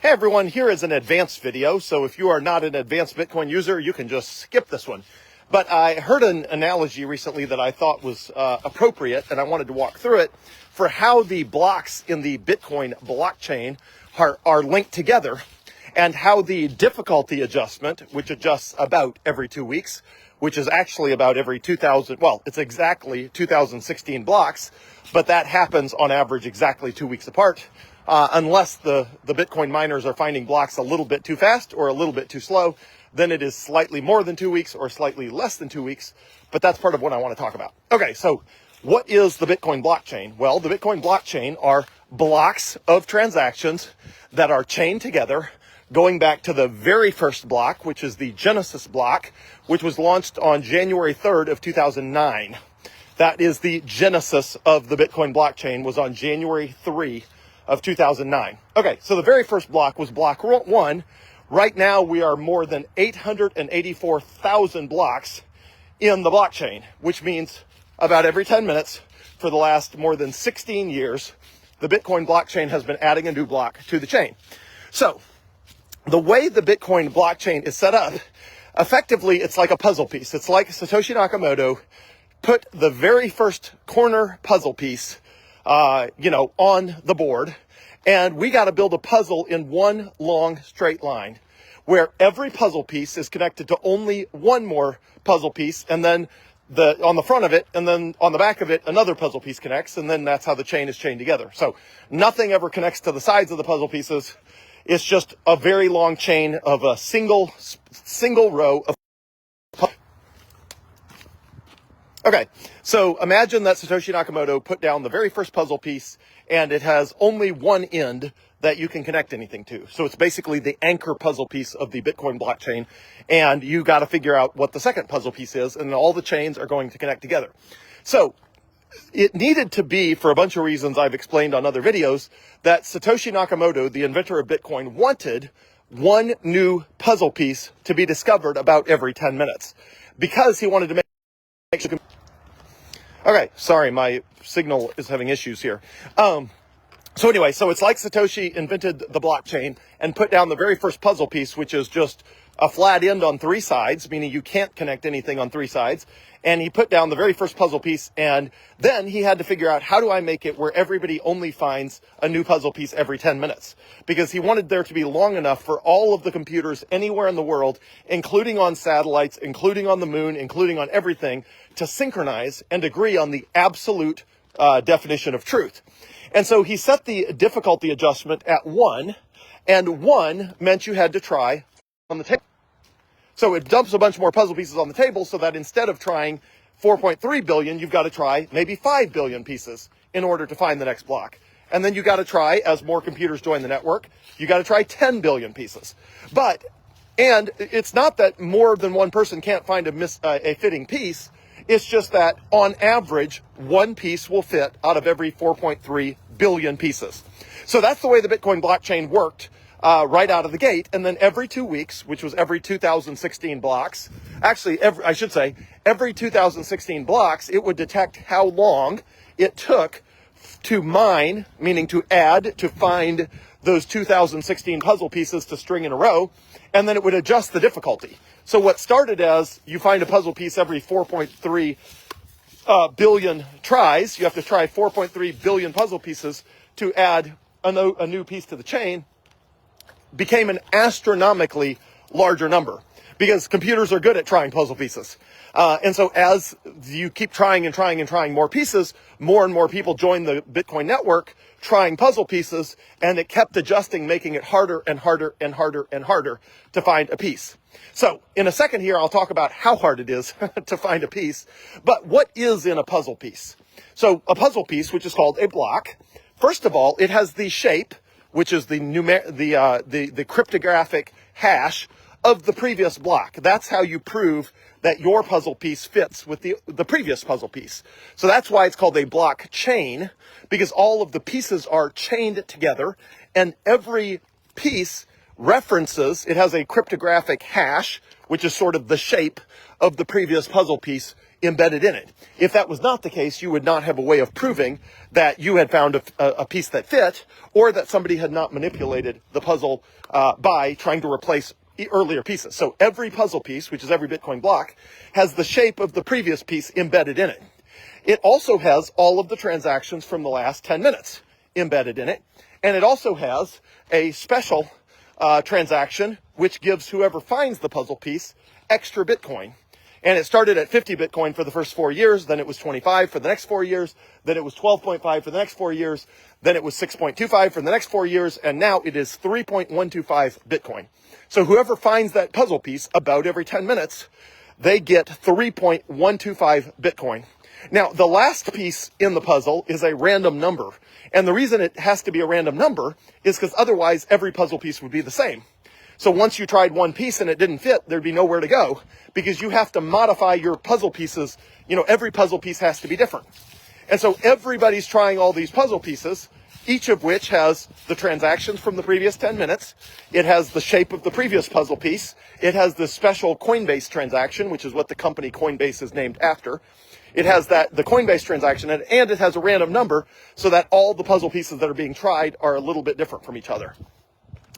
Hey everyone, here is an advanced video, so if you are not an advanced Bitcoin user, you can just skip this one. But I heard an analogy recently that I thought was appropriate, and I wanted to walk through it for how the blocks in the Bitcoin blockchain are linked together, and how the difficulty adjustment, which adjusts about every 2 weeks, which is actually about every 2000, well, it's exactly 2016 blocks, but that happens on average exactly 2 weeks apart. Unless the Bitcoin miners are finding blocks a little bit too fast or a little bit too slow, then it is slightly more than 2 weeks or slightly less than 2 weeks. But that's part of what I want to talk about. Okay, so what is the Bitcoin blockchain? Well, the Bitcoin blockchain are blocks of transactions that are chained together, going back to the very first block, which is the Genesis block, which was launched on January 3rd of 2009. That is the genesis of the Bitcoin blockchain, was on January 3 of 2009. Okay, so the very first block was block 1. Right now we are more than 884,000 blocks in the blockchain, which means about every 10 minutes for the last more than 16 years, the Bitcoin blockchain has been adding a new block to the chain. So the way the Bitcoin blockchain is set up, effectively it's like a puzzle piece. It's like Satoshi Nakamoto put the very first corner puzzle piece on the board, and we got to build a puzzle in one long straight line where every puzzle piece is connected to only one more puzzle piece, and then on the front of it, and then on the back of it, another puzzle piece connects, and then that's how the chain is chained together. So nothing ever connects to the sides of the puzzle pieces. It's just a very long chain of a single row of. Okay, so imagine that Satoshi Nakamoto put down the very first puzzle piece, and it has only one end that you can connect anything to. So it's basically the anchor puzzle piece of the Bitcoin blockchain, and you got to figure out what the second puzzle piece is, and all the chains are going to connect together. So it needed to be, for a bunch of reasons I've explained on other videos, that Satoshi Nakamoto, the inventor of Bitcoin, wanted one new puzzle piece to be discovered about every 10 minutes, because he wanted to make sure. Okay, sorry, my signal is having issues here. So anyway, so it's like Satoshi invented the blockchain and put down the very first puzzle piece, which is just a flat end on three sides, meaning you can't connect anything on three sides. And he put down the very first puzzle piece, and then he had to figure out, how do I make it where everybody only finds a new puzzle piece every 10 minutes? Because he wanted there to be long enough for all of the computers anywhere in the world, including on satellites, including on the moon, including on everything, to synchronize and agree on the absolute definition of truth. And so he set the difficulty adjustment at 1, and 1 meant you had to try on the table. So it dumps a bunch more puzzle pieces on the table, so that instead of trying 4.3 billion, you've got to try maybe 5 billion pieces in order to find the next block. And then you got to try, as more computers join the network, you got to try 10 billion pieces. And it's not that more than one person can't find a fitting piece. It's just that on average, one piece will fit out of every 4.3 billion pieces. So that's the way the Bitcoin blockchain worked right out of the gate. And then every 2 weeks, which was every 2016 blocks, actually, every 2016 blocks, it would detect how long it took to mine, meaning to add, to find those 2016 puzzle pieces to string in a row, and then it would adjust the difficulty. So what started as you find a puzzle piece every 4.3 billion tries, you have to try 4.3 billion puzzle pieces to add a new piece to the chain, became an astronomically larger number, because computers are good at trying puzzle pieces. And so as you keep trying and trying and trying more pieces, more and more people join the Bitcoin network trying puzzle pieces, and it kept adjusting, making it harder and harder and harder and harder to find a piece. So in a second here, I'll talk about how hard it is to find a piece. But what is in a puzzle piece? So a puzzle piece, which is called a block, first of all, it has the shape, which is the cryptographic hash of the previous block. That's how you prove that your puzzle piece fits with the previous puzzle piece. So that's why it's called a block chain, because all of the pieces are chained together, and every piece references, it has a cryptographic hash, which is sort of the shape of the previous puzzle piece embedded in it. If that was not the case, you would not have a way of proving that you had found a piece that fit, or that somebody had not manipulated the puzzle by trying to replace earlier pieces. So every puzzle piece, which is every Bitcoin block, has the shape of the previous piece embedded in it. It also has all of the transactions from the last 10 minutes embedded in it. And it also has a special transaction, which gives whoever finds the puzzle piece extra Bitcoin. And it started at 50 Bitcoin for the first 4 years, then it was 25 for the next 4 years, then it was 12.5 for the next 4 years, then it was 6.25 for the next 4 years, and now it is 3.125 Bitcoin. So whoever finds that puzzle piece about every 10 minutes, they get 3.125 Bitcoin. Now, the last piece in the puzzle is a random number. And the reason it has to be a random number is because otherwise every puzzle piece would be the same. So once you tried one piece and it didn't fit, there'd be nowhere to go because you have to modify your puzzle pieces. You know, every puzzle piece has to be different. And so everybody's trying all these puzzle pieces, each of which has the transactions from the previous 10 minutes. It has the shape of the previous puzzle piece. It has the special Coinbase transaction, which is what the company Coinbase is named after. It has the Coinbase transaction, and it has a random number so that all the puzzle pieces that are being tried are a little bit different from each other.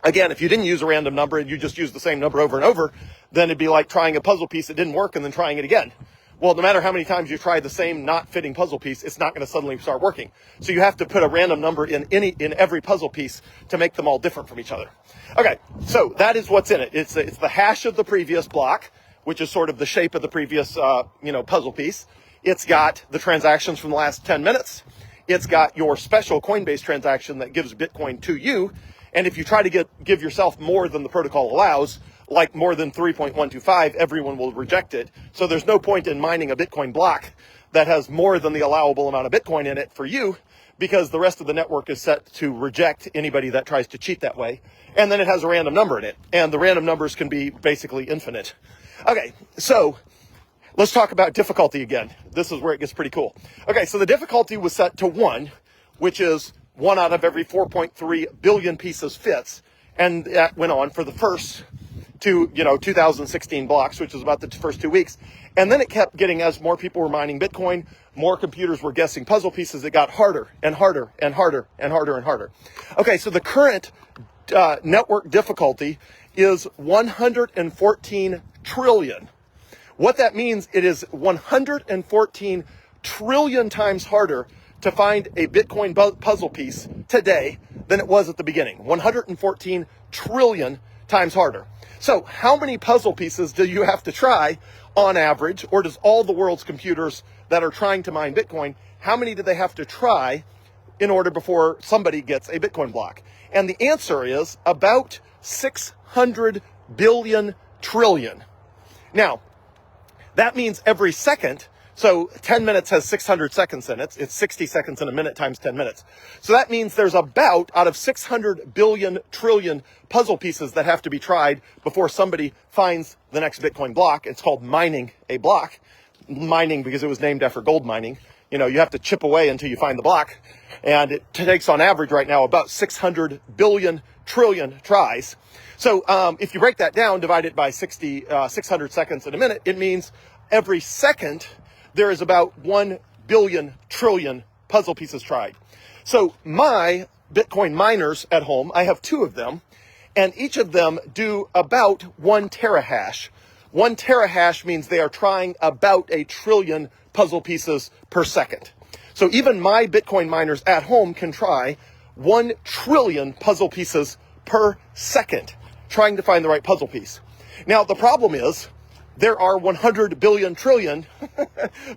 Again, if you didn't use a random number and you just use the same number over and over, then it'd be like trying a puzzle piece that didn't work and then trying it again. Well, no matter how many times you try the same not fitting puzzle piece, it's not going to suddenly start working. So you have to put a random number in every puzzle piece to make them all different from each other. Okay, so that is what's in it. It's the hash of the previous block, which is sort of the shape of the previous puzzle piece. It's got the transactions from the last 10 minutes. It's got your special Coinbase transaction that gives Bitcoin to you. And if you try to give yourself more than the protocol allows, like more than 3.125, everyone will reject it. So there's no point in mining a Bitcoin block that has more than the allowable amount of Bitcoin in it for you, because the rest of the network is set to reject anybody that tries to cheat that way. And then it has a random number in it. And the random numbers can be basically infinite. Okay, so let's talk about difficulty again. This is where it gets pretty cool. Okay, so the difficulty was set to 1, which is 1 out of every 4.3 billion pieces fits. And that went on for the first 2016 blocks, which was about the first 2 weeks. And then it kept getting, as more people were mining Bitcoin, more computers were guessing puzzle pieces. It got harder and harder and harder and harder and harder. Okay, so the current network difficulty is 114 trillion. What that means, it is 114 trillion times harder to find a Bitcoin puzzle piece today than it was at the beginning. 114 trillion times harder. So how many puzzle pieces do you have to try on average, or does all the world's computers that are trying to mine Bitcoin, how many do they have to try in order before somebody gets a Bitcoin block? And the answer is about 600 billion trillion. Now, that means every second, so 10 minutes has 600 seconds in it. It's 60 seconds in a minute times 10 minutes. So that means there's about, out of 600 billion trillion puzzle pieces that have to be tried before somebody finds the next Bitcoin block. It's called mining a block. Mining because it was named after gold mining. You know, you have to chip away until you find the block. And it takes on average right now about 600 billion trillion tries. So if you break that down, divide it by 600 seconds in a minute, it means every second there is about 1 billion trillion puzzle pieces tried. So my Bitcoin miners at home, I have 2 of them, and each of them do about 1 terahash. 1 terahash means they are trying about 1 trillion puzzle pieces per second. So even my Bitcoin miners at home can try 1 trillion puzzle pieces per second, trying to find the right puzzle piece. Now, the problem is there are 100 billion trillion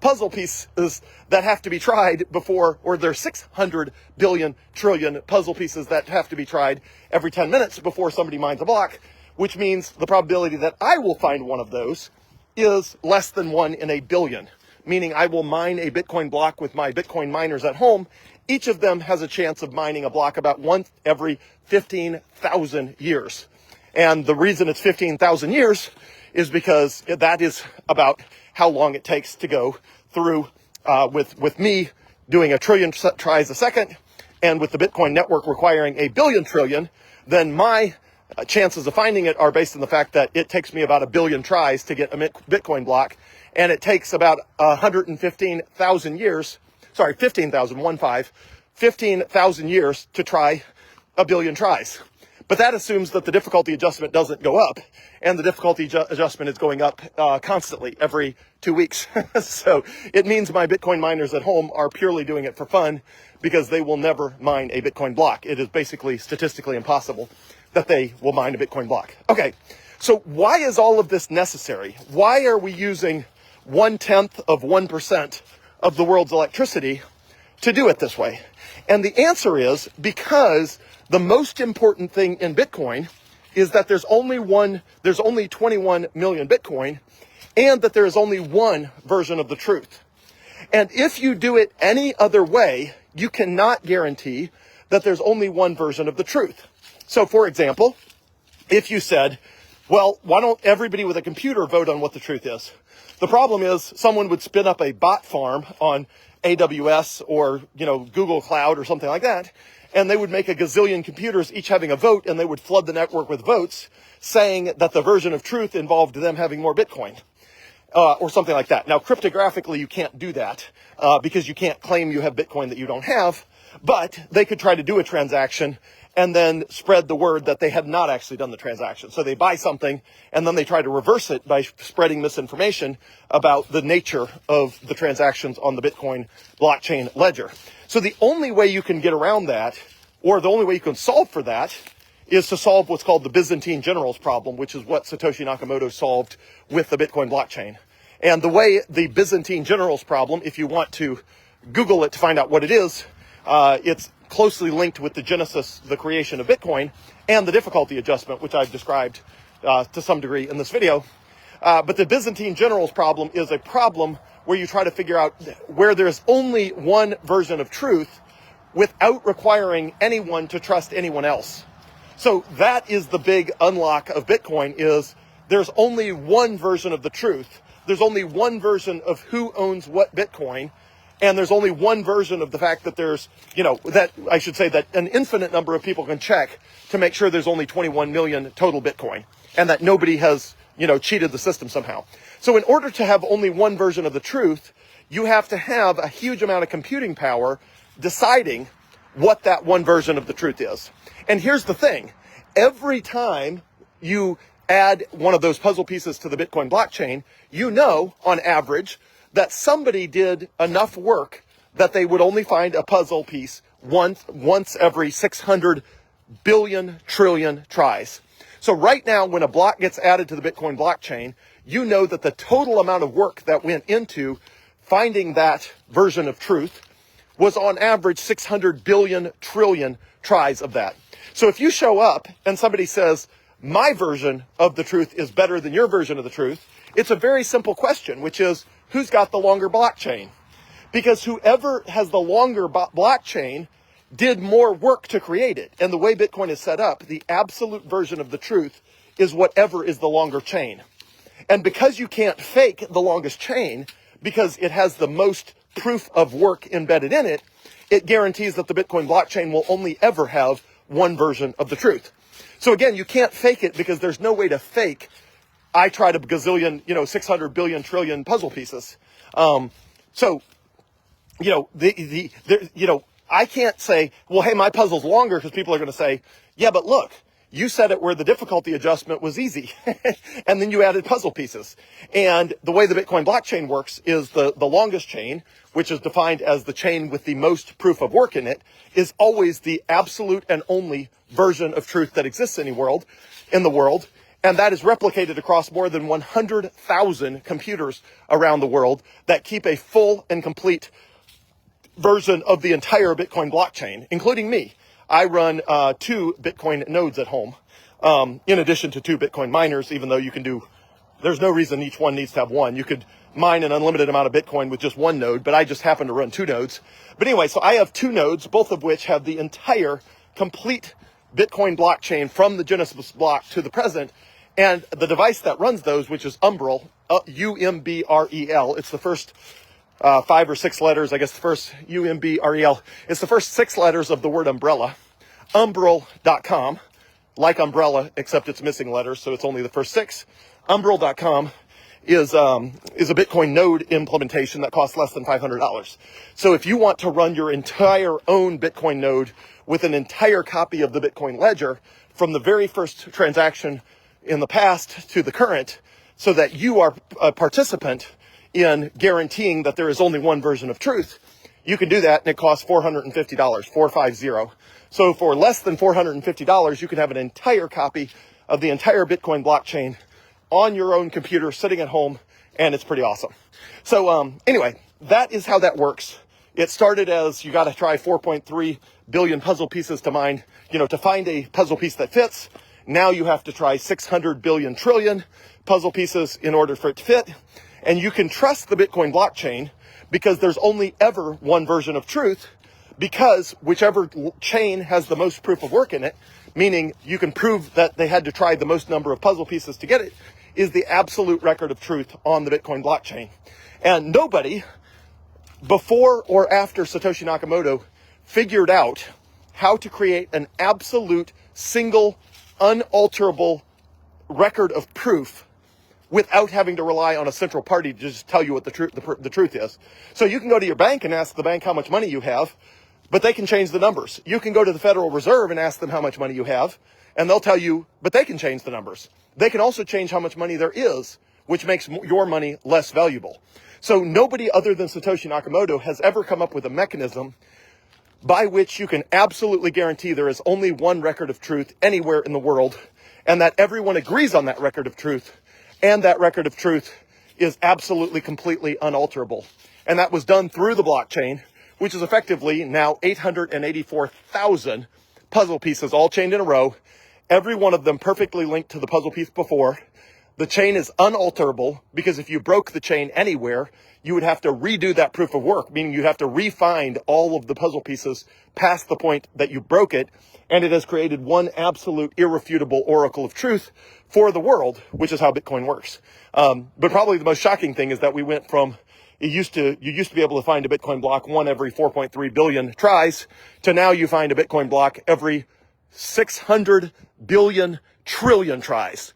puzzle pieces that have to be tried before, or there's 600 billion trillion puzzle pieces that have to be tried every 10 minutes before somebody mines a block, which means the probability that I will find one of those is less than 1 in a billion, meaning I will mine a Bitcoin block with my Bitcoin miners at home. Each of them has a chance of mining a block about once every 15,000 years. And the reason it's 15,000 years is because that is about how long it takes to go through with me doing 1 trillion tries a second, and with the Bitcoin network requiring 1 billion trillion, then my chances of finding it are based on the fact that it takes me about 1 billion tries to get a Bitcoin block, and it takes about 115,000 years, 15,000 years to try 1 billion tries. But that assumes that the difficulty adjustment doesn't go up, and the difficulty adjustment is going up constantly every 2 weeks. So it means my Bitcoin miners at home are purely doing it for fun, because they will never mine a Bitcoin block. It is basically statistically impossible that they will mine a Bitcoin block. Okay, so why is all of this necessary? Why are we using 1/10 of 1% of the world's electricity to do it this way? And the answer is because the most important thing in Bitcoin is that there's only 21 million Bitcoin, and that there is only one version of the truth. And if you do it any other way, you cannot guarantee that there's only one version of the truth. So for example, if you said, well, why don't everybody with a computer vote on what the truth is? The problem is someone would spin up a bot farm on AWS or, Google Cloud or something like that, and they would make a gazillion computers each having a vote, and they would flood the network with votes saying that the version of truth involved them having more Bitcoin. Or something like that. Now, cryptographically, you can't do that because you can't claim you have Bitcoin that you don't have, but they could try to do a transaction and then spread the word that they had not actually done the transaction. So they buy something, and then they try to reverse it by spreading misinformation about the nature of the transactions on the Bitcoin blockchain ledger. So the only way you can get around that, or the only way you can solve for that, is to solve what's called the Byzantine generals problem, which is what Satoshi Nakamoto solved with the Bitcoin blockchain. And the way the Byzantine generals problem, if you want to Google it to find out what it is, it's closely linked with the genesis, the creation of Bitcoin, and the difficulty adjustment, which I've described to some degree in this video. But the Byzantine generals problem is a problem where you try to figure out where there's only one version of truth without requiring anyone to trust anyone else. So that is the big unlock of Bitcoin, is there's only one version of the truth. There's only one version of who owns what Bitcoin. And there's only one version of the fact that there's, that an infinite number of people can check to make sure there's only 21 million total Bitcoin, and that nobody has, cheated the system somehow. So in order to have only one version of the truth, you have to have a huge amount of computing power deciding what that one version of the truth is. And here's the thing. Every time you add one of those puzzle pieces to the Bitcoin blockchain, on average, that somebody did enough work that they would only find a puzzle piece once every 600 billion trillion tries. So right now, when a block gets added to the Bitcoin blockchain, you know that the total amount of work that went into finding that version of truth was on average 600 billion trillion tries of that. So if you show up and somebody says, my version of the truth is better than your version of the truth, it's a very simple question, which is, who's got the longer blockchain? Because whoever has the longer blockchain did more work to create it. And the way Bitcoin is set up, the absolute version of the truth is whatever is the longer chain. And because you can't fake the longest chain, because it has the most proof of work embedded in it, it guarantees that the Bitcoin blockchain will only ever have one version of the truth. So again, you can't fake it because there's no way to fake I tried a gazillion, 600 billion trillion puzzle pieces. I can't say, well, hey, my puzzle's longer, because people are going to say, yeah, but look, you said it where the difficulty adjustment was easy, and then you added puzzle pieces. And the way the Bitcoin blockchain works is the longest chain, which is defined as the chain with the most proof of work in it, is always the absolute and only version of truth that exists in the world. And that is replicated across more than 100,000 computers around the world that keep a full and complete version of the entire Bitcoin blockchain, including me. I run 2 Bitcoin nodes at home, in addition to 2 Bitcoin miners, even though there's no reason each one needs to have one. You could mine an unlimited amount of Bitcoin with just one node, but I just happen to run 2 nodes. But anyway, so I have 2 nodes, both of which have the entire complete Bitcoin blockchain from the Genesis block to the present. And the device that runs those, which is Umbrel, U-M-B-R-E-L, it's the first 5 or 6 letters, I guess the first U-M-B-R-E-L, it's the first 6 letters of the word umbrella, Umbrel.com, like Umbrella, except it's missing letters, so it's only the first 6. Umbrel.com is a Bitcoin node implementation that costs less than $500. So if you want to run your entire own Bitcoin node with an entire copy of the Bitcoin ledger from the very first transaction in the past to the current, so that you are a participant in guaranteeing that there is only one version of truth, you can do that, and it costs $450, 450. So for less than $450, you can have an entire copy of the entire Bitcoin blockchain on your own computer, sitting at home, and it's pretty awesome. So anyway, that is how that works. It started as you got to try 4.3 billion puzzle pieces to mine, to find a puzzle piece that fits. Now you have to try 600 billion trillion puzzle pieces in order for it to fit. And you can trust the Bitcoin blockchain because there's only ever one version of truth, because whichever chain has the most proof of work in it, meaning you can prove that they had to try the most number of puzzle pieces to get it, is the absolute record of truth on the Bitcoin blockchain. And nobody before or after Satoshi Nakamoto figured out how to create an absolute single unalterable record of proof without having to rely on a central party to just tell you what the truth is. So you can go to your bank and ask the bank how much money you have, but they can change the numbers. You can go to the Federal Reserve and ask them how much money you have, and they'll tell you, but they can change the numbers. They can also change how much money there is, which makes your money less valuable. So nobody other than Satoshi Nakamoto has ever come up with a mechanism by which you can absolutely guarantee there is only one record of truth anywhere in the world, and that everyone agrees on that record of truth, and that record of truth is absolutely, completely unalterable. And that was done through the blockchain, which is effectively now 884,000 puzzle pieces all chained in a row, every one of them perfectly linked to the puzzle piece before. The chain is unalterable because if you broke the chain anywhere, you would have to redo that proof of work, meaning you'd have to re-find all of the puzzle pieces past the point that you broke it. And it has created one absolute irrefutable oracle of truth for the world, which is how Bitcoin works. But probably the most shocking thing is that we went from, you used to be able to find a Bitcoin block one every 4.3 billion tries to now you find a Bitcoin block every 600 billion trillion tries.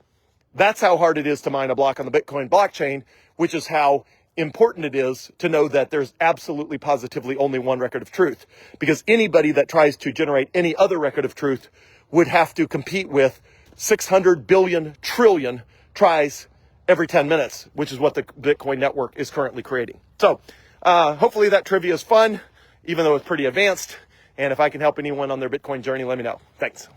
That's how hard it is to mine a block on the Bitcoin blockchain, which is how important it is to know that there's absolutely positively only one record of truth, because anybody that tries to generate any other record of truth would have to compete with 600 billion trillion tries every 10 minutes, which is what the Bitcoin network is currently creating. So hopefully that trivia is fun, even though it's pretty advanced. And if I can help anyone on their Bitcoin journey, let me know. Thanks.